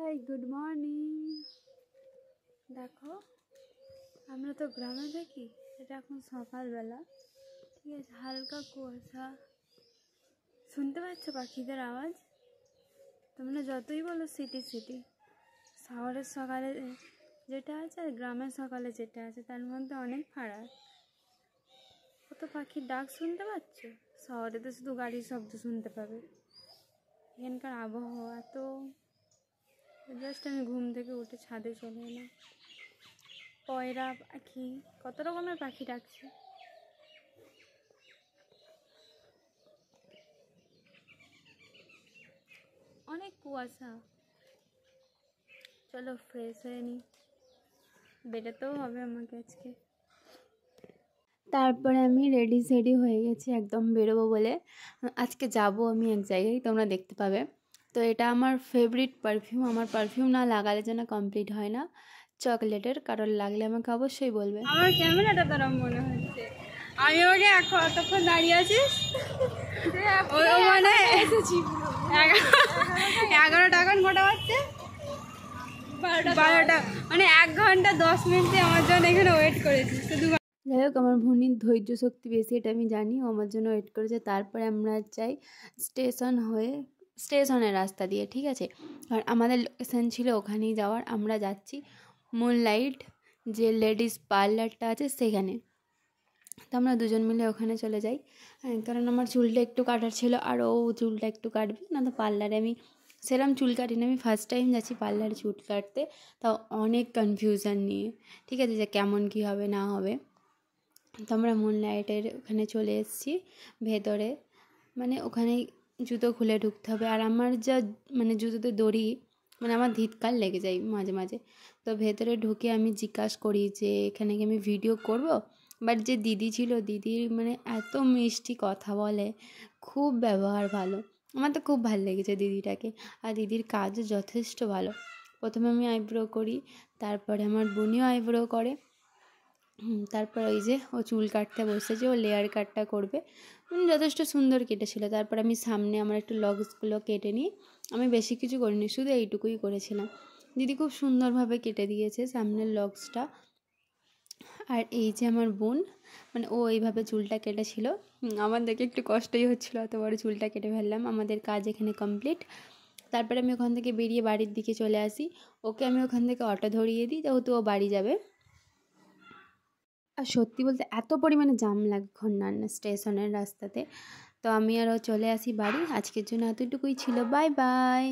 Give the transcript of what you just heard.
High, good morning. দেখো, আমরা তো গ্রামে থাকি, এটা এখন সকালবেলা, ঠিক আছে। হালকা কুয়াশা, শুনতে পাচ্ছ পাখিদের আওয়াজ? তোমরা যতই বলো সিটি সিটি, শহরের সকালে যেটা আছে আর গ্রামের সকালে যেটা আছে তার মধ্যে অনেক ফারাক। কত পাখির ডাক শুনতে পাচ্ছ? শহরে তো শুধু গাড়ির শব্দ শুনতে পাবে। এখানকার আবহাওয়া এত, জাস্ট আমি ঘুম থেকে উঠে ছাদে চলে এলাম। পয়রা পাখি, কত রকমের পাখি ডাকছে। অনেক কুয়াশা। চলো ফ্রেশ হয়ে নিই, বেরোতেও হবে আমাকে আজকে। তারপরে আমি রেডি সেডি হয়ে গেছি একদম বেরোবো বলে। আজকে যাব আমি এক জায়গায়, তোমরা দেখতে পাবে। তো এটা আমার ফেভারিট পারফিউম। আমার পারফিউম না লাগালে যেন কমপ্লিট হয় না, চকলেটের। কারণ লাগলে আমাকে অবশ্যই বলবে। আমার ক্যামেরাটা তারা মনে হচ্ছে আমি ওকে এতক্ষণ দাঁড়িয়ে আছিস, মানে 11টা, এখন কটা বাজছে? 12টা, মানে 1 ঘন্টা 10 মিনিটে আমার জন্য এখানে ওয়েট করেছিস শুধু। যাই হোক, আমার বোনের ধৈর্য শক্তি বেশি, এটা আমি জানি। ও আমার জন্য ওয়েট করেছে। তারপরে আমরা যাই স্টেশন হয়ে, স্টেশনের রাস্তা দিয়ে, ঠিক আছে। আর আমাদের লোকেশান ছিল ওখানেই যাওয়ার। আমরা যাচ্ছি মুনলাইট, যে লেডিস পার্লারটা আছে সেখানে। তো আমরা দুজন মিলে ওখানে চলে যাই, কারণ আমার চুলটা একটু কাটার ছিল আর ও চুলটা একটু কাটবে না। তো পার্লারে আমি সেরকম চুল কাটি না, আমি ফার্স্ট টাইম যাচ্ছি পার্লারে চুল কাটতে, তাও অনেক কনফিউশন নিয়ে, ঠিক আছে, যে কেমন কী হবে না হবে। তো আমরা মুনলাইটের ওখানে চলে এসেছি ভেতরে, মানে ওখানেই জুতো খুলে ঢুকতে হবে। আর আমার যা মানে জুতোতে দড়ি, মানে আমার ধিৎকার লেগে যায় মাঝে মাঝে। তো ভেতরে ঢুকে আমি জিজ্ঞাসা করি যে এখানে কি আমি ভিডিও করব। বাট যে দিদি ছিল, দিদির মানে এত মিষ্টি কথা বলে, খুব ব্যবহার ভালো। আমার তো খুব ভালো লেগেছে দিদিটাকে। আর দিদির কাজও যথেষ্ট ভালো। প্রথমে আমি আইব্রো করি, তারপরে আমার বোনিও আইব্রো করে। তারপর ওই যে ও চুল কাটতে বসেছে, ও লেয়ার কাটটা করবে। যথেষ্ট সুন্দর কেটেছিল। তারপর আমি সামনে আমার একটু লকসগুলো কেটে নিই। আমি বেশি কিছু করিনি, শুধু এইটুকুই করেছিলাম। দিদি খুব সুন্দরভাবে কেটে দিয়েছে সামনের লকসটা। আর এই যে আমার বোন, মানে ও এইভাবে চুলটা কেটেছিল। আমার দেখে একটু কষ্টই হচ্ছিলো, এত বড় চুলটা কেটে ফেললাম। আমাদের কাজ এখানে কমপ্লিট। তারপরে আমি ওখান থেকে বেরিয়ে বাড়ির দিকে চলে আসি। ওকে আমি ওখান থেকে অটো ধরিয়ে দিই, যেহেতু ও বাড়ি যাবে। আর সত্যি বলতে এত পরিমাণে জাম লাগে খন্নান স্টেশনের রাস্তাতে। তো আমি আরও চলে আসি বাড়ি। আজকের জন্য এতটুকুই ছিল। Bye bye.